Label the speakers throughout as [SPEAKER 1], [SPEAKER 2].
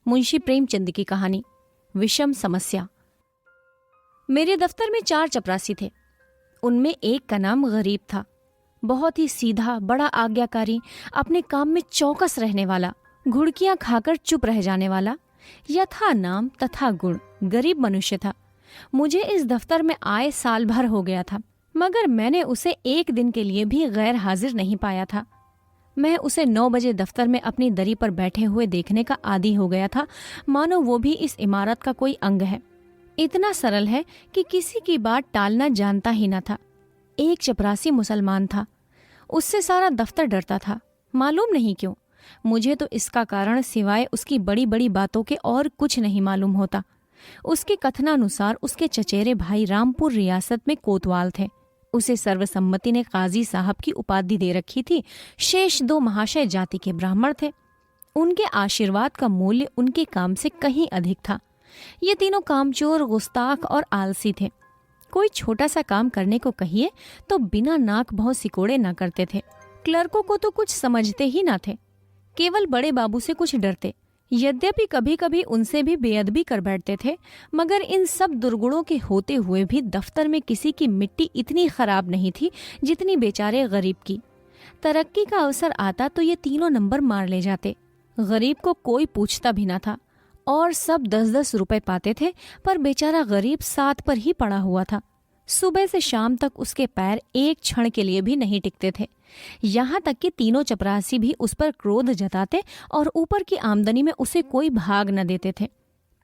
[SPEAKER 1] मुंशी प्रेमचंद की कहानी विषम समस्या। मेरे दफ्तर में 4 चपरासी थे। उनमें एक का नाम गरीब था। बहुत ही सीधा, बड़ा आज्ञाकारी, अपने काम में चौकस रहने वाला, घुड़कियां खाकर चुप रह जाने वाला, यथा नाम तथा गुण गरीब मनुष्य था। मुझे इस दफ्तर में आए साल भर हो गया था, मगर मैंने उसे एक दिन के लिए भी गैर हाजिर नहीं पाया था। मैं उसे 9 बजे दफ्तर में अपनी दरी पर बैठे हुए देखने का आदी हो गया था, मानो वो भी इस इमारत का कोई अंग है। इतना सरल है कि किसी की बात टालना जानता ही न था। एक चपरासी मुसलमान था। उससे सारा दफ्तर डरता था, मालूम नहीं क्यों। मुझे तो इसका कारण सिवाय उसकी बड़ी बड़ी बातों के और कुछ नहीं मालूम होता। उसके कथनानुसार उसके चचेरे भाई रामपुर रियासत में कोतवाल थे। उसे सर्वसम्मति ने काजी साहब की उपाधि दे रखी थी। शेष 2 महाशय जाति के ब्राह्मण थे। उनके आशीर्वाद का मूल्य उनके काम से कहीं अधिक था। ये तीनों कामचोर, गुस्ताख और आलसी थे। कोई छोटा सा काम करने को कहिए तो बिना नाक भौं सिकोड़े न करते थे। क्लर्कों को तो कुछ समझते ही न थे, केवल बड़े बाबू से कुछ डरते। यद्यपि कभी कभी उनसे भी बेअदबी कर बैठते थे, मगर इन सब दुर्गुणों के होते हुए भी दफ्तर में किसी की मिट्टी इतनी खराब नहीं थी जितनी बेचारे गरीब की। तरक्की का अवसर आता तो ये तीनों नंबर मार ले जाते। गरीब को कोई पूछता भी न था और सब 10-10 रुपए पाते थे, पर बेचारा गरीब 7 पर ही पड़ा हुआ था। सुबह से शाम तक उसके पैर एक क्षण के लिए भी नहीं टिकते थे। यहाँ तक कि तीनों चपरासी भी उस पर क्रोध जताते और ऊपर की आमदनी में उसे कोई भाग न देते थे।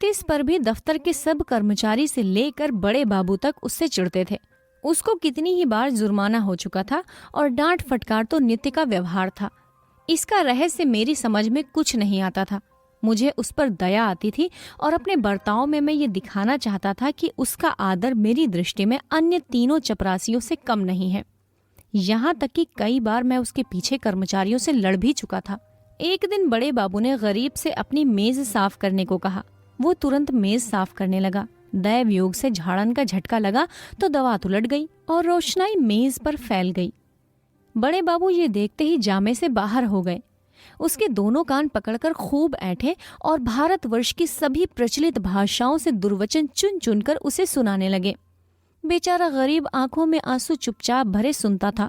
[SPEAKER 1] तिस पर भी दफ्तर के सब कर्मचारी से लेकर बड़े बाबू तक उससे चिढ़ते थे। उसको कितनी ही बार जुर्माना हो चुका था और डांट फटकार तो नित्य का व्यवहार था। इसका रहस्य मेरी समझ में कुछ नहीं आता था। मुझे उस पर दया आती थी और अपने बर्ताव में मैं ये दिखाना चाहता था कि उसका आदर मेरी दृष्टि में अन्य तीनों चपरासियों से कम नहीं है। यहाँ तक कि कई बार मैं उसके पीछे कर्मचारियों से लड़ भी चुका था। एक दिन बड़े बाबू ने गरीब से अपनी मेज साफ करने को कहा। वो तुरंत मेज साफ करने लगा। दैव योग से झाड़न का झटका लगा तो दवात उलट गई और रोशनाई मेज पर फैल गई। बड़े बाबू ये देखते ही जामे से बाहर हो गए। उसके दोनों कान पकड़कर खूब ऐंठे और भारतवर्ष की सभी प्रचलित भाषाओं से दुर्वचन चुन चुनकर उसे सुनाने लगे। बेचारा गरीब आंखों में आंसू चुपचाप भरे सुनता था,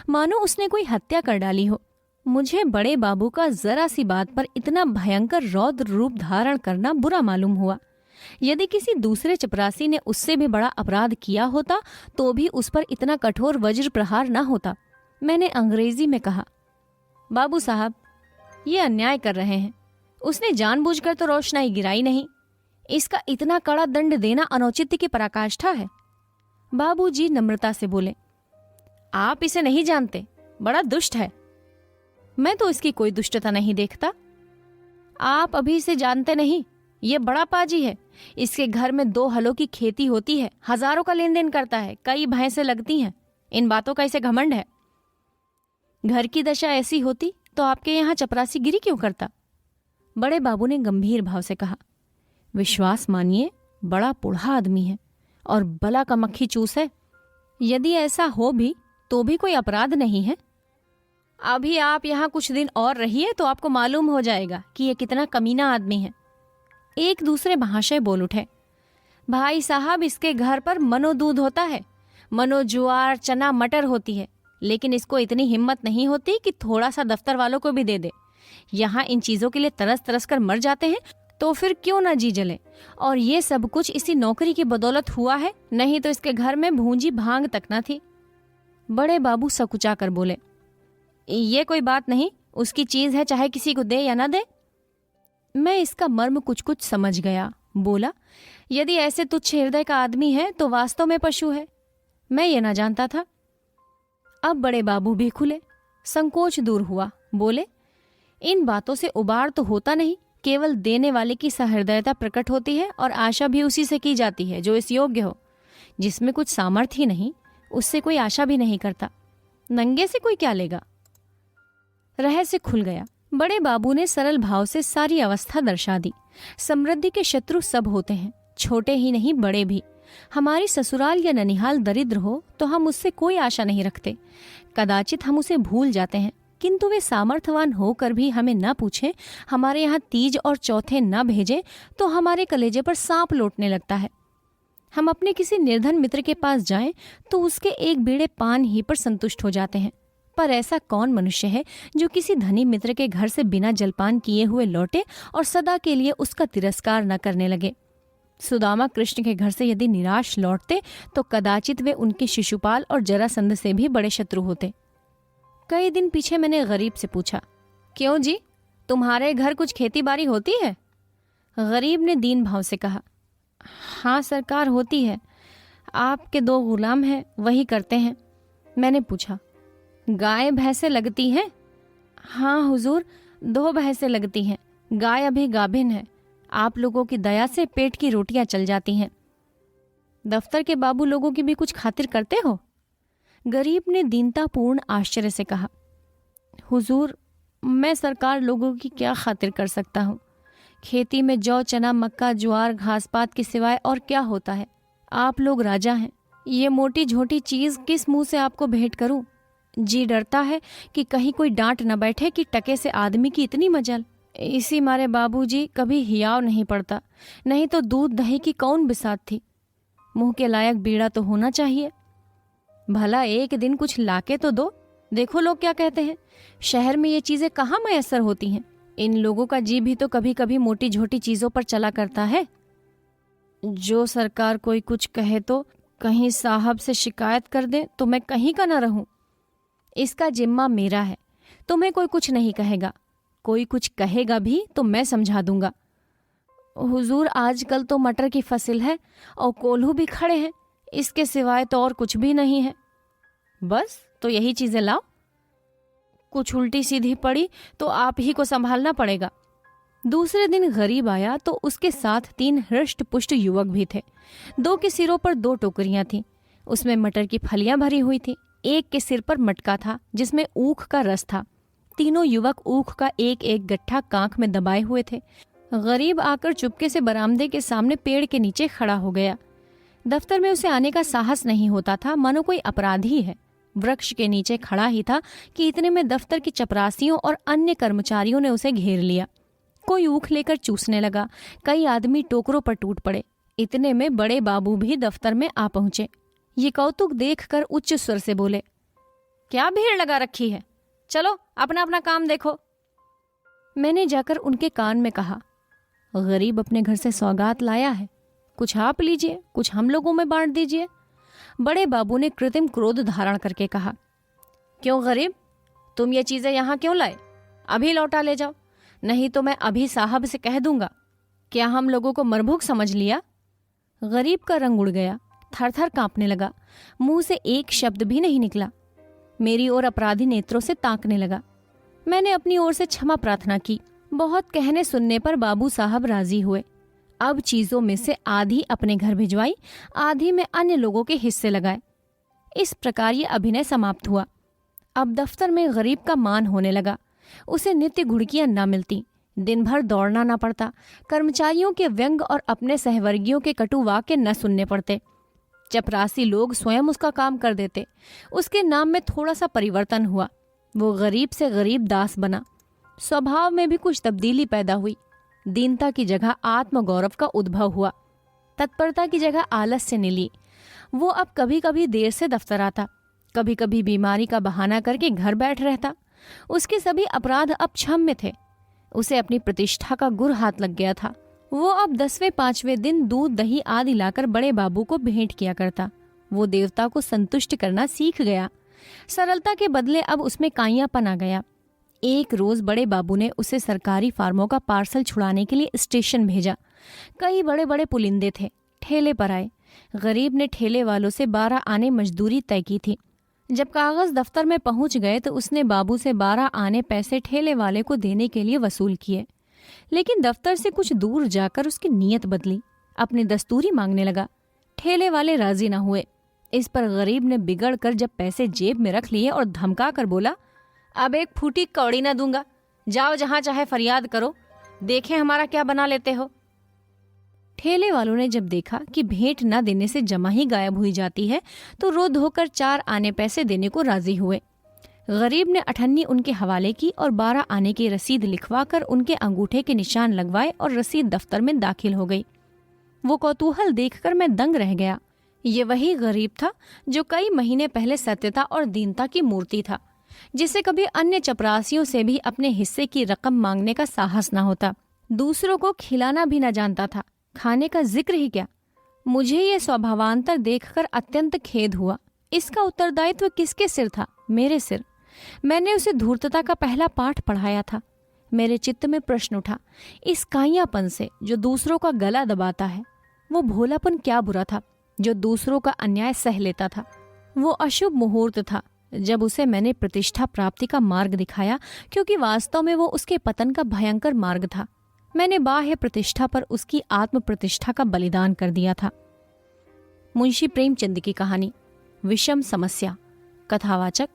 [SPEAKER 1] मानो उसने कोई हत्या कर डाली हो। मुझे बड़े बाबू का जरा सी बात पर इतना भयंकर रौद्र रूप धारण करना बुरा मालूम हुआ। यदि किसी दूसरे चपरासी ने उससे भी बड़ा अपराध किया होता तो भी उस पर इतना कठोर वज्र प्रहार न होता। मैंने अंग्रेजी में कहा, बाबू साहब, ये अन्याय कर रहे हैं। उसने जानबूझकर तो रोशनाई गिराई नहीं। इसका इतना कड़ा दंड देना अनौचित्य की पराकाष्ठा है। बाबूजी नम्रता से बोले, आप इसे नहीं जानते, बड़ा दुष्ट है। मैं तो इसकी कोई दुष्टता नहीं देखता। आप अभी इसे जानते नहीं, ये बड़ा पाजी है। इसके घर में 2 हलों की खेती होती है, हजारों का लेन देन करता है, कई भैंसें लगती हैं। इन बातों का इसे घमंड है। घर की दशा ऐसी होती तो आपके यहाँ चपरासी गिरी क्यों करता? बड़े बाबू ने गंभीर भाव से कहा, विश्वास मानिए, बड़ा बूढ़ा आदमी है और बला का मक्खी चूस है। यदि ऐसा हो भी तो भी कोई अपराध नहीं है। अभी आप यहाँ कुछ दिन और रहिए तो आपको मालूम हो जाएगा कि ये कितना कमीना आदमी है। एक दूसरे महाशय बोल उठे, भाई साहब, इसके घर पर मनो दूध होता है, मनो ज्वार, चना, मटर होती है, लेकिन इसको इतनी हिम्मत नहीं होती कि थोड़ा सा दफ्तर वालों को भी दे दे। यहाँ इन चीजों के लिए तरस तरस कर मर जाते हैं, तो फिर क्यों ना जी जले। और ये सब कुछ इसी नौकरी की बदौलत हुआ है, नहीं तो इसके घर में भूंजी भांग तक न थी। बड़े बाबू सकुचा कर बोले, ये कोई बात नहीं, उसकी चीज है, चाहे किसी को दे या ना दे। मैं इसका मर्म कुछ कुछ समझ गया। बोला, यदि ऐसे तुच्छ हृदय का आदमी है तो वास्तव में पशु है। मैं ये ना जानता था। अब बड़े बाबू भी खुले, संकोच दूर हुआ। बोले, इन बातों से उबार तो होता नहीं, केवल देने वाले की सहृदयता प्रकट होती है और आशा भी उसी से की जाती है जो इस योग्य हो। जिसमें कुछ सामर्थ्य ही नहीं, उससे कोई आशा भी नहीं करता। नंगे से कोई क्या लेगा। रहस्य खुल गया। बड़े बाबू ने सरल भाव से सारी अवस्था दर्शा दी। समृद्धि के शत्रु सब होते हैं, छोटे ही नहीं बड़े भी। हमारी ससुराल या ननिहाल दरिद्र हो तो हम उससे कोई आशा नहीं रखते। कदाचित हम उसे भूल जाते हैं, किंतु वे सामर्थ्यवान होकर भी हमें न पूछें, हमारे यहाँ तीज और चौथे न भेजें, तो हमारे कलेजे पर सांप लौटने लगता है। हम अपने किसी निर्धन मित्र के पास जाएं तो उसके एक बीड़े पान ही पर संतुष्ट हो जाते हैं। पर ऐसा कौन मनुष्य है जो किसी धनी मित्र के घर से बिना जलपान किए हुए लौटे और सदा के लिए उसका तिरस्कार न करने लगे। सुदामा कृष्ण के घर से यदि निराश लौटते तो कदाचित वे उनके शिशुपाल और जरासंध से भी बड़े शत्रु होते। कई दिन पीछे मैंने गरीब से पूछा, क्यों जी, तुम्हारे घर कुछ खेती बाड़ी होती है? गरीब ने दीन भाव से कहा, हाँ सरकार होती है, आपके 2 गुलाम हैं, वही करते हैं। मैंने पूछा, गाय भैंसे लगती हैं? हाँ हुजूर, 2 भैंसे लगती हैं, गाय अभी गाभिन है। आप लोगों की दया से पेट की रोटियां चल जाती हैं। दफ्तर के बाबू लोगों की भी कुछ खातिर करते हो? गरीब ने दीनतापूर्ण आश्चर्य से कहा, हुजूर, मैं सरकार लोगों की क्या खातिर कर सकता हूँ? खेती में जौ, चना, मक्का, ज्वार, घास पात के सिवाय और क्या होता है? आप लोग राजा हैं, ये मोटी झोटी चीज किस मुंह से आपको भेंट करूं? जी डरता है कि कहीं कोई डांट न बैठे कि टके से आदमी की इतनी मजल। इसी मारे बाबूजी कभी हियाव नहीं पड़ता, नहीं तो दूध दही की कौन बिसात थी। मुंह के लायक बीड़ा तो होना चाहिए। भला एक दिन कुछ लाके तो दो, देखो लोग क्या कहते हैं। शहर में ये चीजें कहाँ मयसर होती हैं। इन लोगों का जी भी तो कभी कभी मोटी झोटी चीजों पर चला करता है। जो सरकार कोई कुछ कहे तो कहीं साहब से शिकायत कर दे तो मैं कहीं का ना रहूं। इसका जिम्मा मेरा है, तुम्हें कोई कुछ नहीं कहेगा। कोई कुछ कहेगा भी तो मैं समझा दूंगा। हुजूर, आजकल तो मटर की फसल है और कोल्हू भी खड़े हैं, इसके सिवाय तो और कुछ भी नहीं है। बस तो यही चीजें लाओ। कुछ उल्टी सीधी पड़ी तो आप ही को संभालना पड़ेगा। दूसरे दिन गरीब आया तो उसके साथ 3 हृष्ट पुष्ट युवक भी थे। 2 के सिरों पर 2 टोकरियां थीं, उसमें मटर की फलियां भरी हुई थी। एक के सिर पर मटका था जिसमें ऊख का रस था। तीनों युवक ऊख का एक एक गट्ठा कांख में दबाए हुए थे। गरीब आकर चुपके से बरामदे के सामने पेड़ के नीचे खड़ा हो गया। दफ्तर में उसे आने का साहस नहीं होता था, मानो कोई अपराधी है। वृक्ष के नीचे खड़ा ही था कि इतने में दफ्तर की चपरासियों और अन्य कर्मचारियों ने उसे घेर लिया। कोई ऊख लेकर चूसने लगा, कई आदमी टोकरों पर टूट पड़े। इतने में बड़े बाबू भी दफ्तर में आ पहुंचे। ये कौतुक देखकर उच्च स्वर से बोले, क्या भीड़ लगा रखी है, चलो अपना अपना काम देखो। मैंने जाकर उनके कान में कहा, गरीब अपने घर से सौगात लाया है, कुछ आप लीजिए, कुछ हम लोगों में बांट दीजिए। बड़े बाबू ने कृत्रिम क्रोध धारण करके कहा, क्यों गरीब, तुम ये चीजें यहाँ क्यों लाए? अभी लौटा ले जाओ, नहीं तो मैं अभी साहब से कह दूंगा। क्या हम लोगों को मरभूख समझ लिया? गरीब का रंग उड़ गया, थर थर कांपने लगा, मुंह से एक शब्द भी नहीं निकला। मेरी ओर अपराधी नेत्रों से ताकने लगा। मैंने अपनी ओर से क्षमा प्रार्थना की। बहुत कहने सुनने पर बाबू साहब राजी हुए। अब चीजों में से आधी अपने घर भिजवाई, आधी में अन्य लोगों के हिस्से लगाए। इस प्रकार ये अभिनय समाप्त हुआ। अब दफ्तर में गरीब का मान होने लगा। उसे नित्य घुड़कियां न मिलती, दिन भर दौड़ना न पड़ता, कर्मचारियों के व्यंग और अपने सहवर्गियों के कटु वाक्य न सुनने पड़ते। चपरासी लोग स्वयं उसका काम कर देते। उसके नाम में थोड़ा सा परिवर्तन हुआ। वो गरीब से गरीब दास बना। स्वभाव में भी कुछ तब्दीली पैदा हुई। दीनता की जगह आत्मगौरव का उद्भव हुआ। तत्परता की जगह आलस्य ने ली। वो अब कभी कभी देर से दफ्तर आता, कभी कभी बीमारी का बहाना करके घर बैठ रहता। उसके सभी अपराध अब क्षम्य थे। उसे अपनी प्रतिष्ठा का गुर हाथ लग गया था। वो अब 10वें 5वें दिन दूध दही आदि लाकर बड़े बाबू को भेंट किया करता। वो देवता को संतुष्ट करना सीख गया। सरलता के बदले अब उसमें काइयापन आ गया। एक रोज बड़े बाबू ने उसे सरकारी फार्मों का पार्सल छुड़ाने के लिए स्टेशन भेजा। कई बड़े बड़े पुलिंदे थे, ठेले पर आए। गरीब ने ठेले वालों से 12 आने मजदूरी तय की थी। जब कागज दफ्तर में पहुंच गए तो उसने बाबू से 12 आने पैसे ठेले वाले को देने के लिए वसूल किए। लेकिन दफ्तर से कुछ दूर जाकर उसकी नीयत बदली, अपनी दस्तूरी मांगने लगा। ठेले वाले राजी न हुए। इस पर गरीब ने बिगड़ कर जब पैसे जेब में रख लिए और धमका कर बोला, अब एक फूटी कौड़ी न दूंगा, जाओ जहां चाहे फरियाद करो, देखें हमारा क्या बना लेते हो। ठेले वालों ने जब देखा कि भेंट न देने से जमा ही गायब हुई जाती है तो रो धोकर 4 आने पैसे देने को राजी हुए। गरीब ने अठन्नी उनके हवाले की और 12 आने की रसीद लिखवाकर उनके अंगूठे के निशान लगवाए और रसीद दफ्तर में दाखिल हो गई। वो कौतूहल देखकर मैं दंग रह गया। ये वही गरीब था जो कई महीने पहले सत्यता और दीनता की मूर्ति था, जिसे कभी अन्य चपरासियों से भी अपने हिस्से की रकम मांगने का साहस न होता। दूसरों को खिलाना भी न जानता था, खाने का जिक्र ही क्या। मुझे ये स्वभावांतर देखकर अत्यंत खेद हुआ। इसका उत्तरदायित्व किसके सिर था? मेरे सिर। मैंने उसे धूर्तता का पहला पाठ पढ़ाया था। मेरे चित्त में प्रश्न उठा, इस काइयापन से जो दूसरों का गला दबाता है, वो भोलापन क्या बुरा था जो दूसरों का अन्याय सह लेता था। वो अशुभ मुहूर्त था जब उसे मैंने प्रतिष्ठा प्राप्ति का मार्ग दिखाया, क्योंकि वास्तव में वो उसके पतन का भयंकर मार्ग था। मैंने बाह्य प्रतिष्ठा पर उसकी आत्म प्रतिष्ठा का बलिदान कर दिया था। मुंशी प्रेमचंद की कहानी विषम समस्या। कथावाचक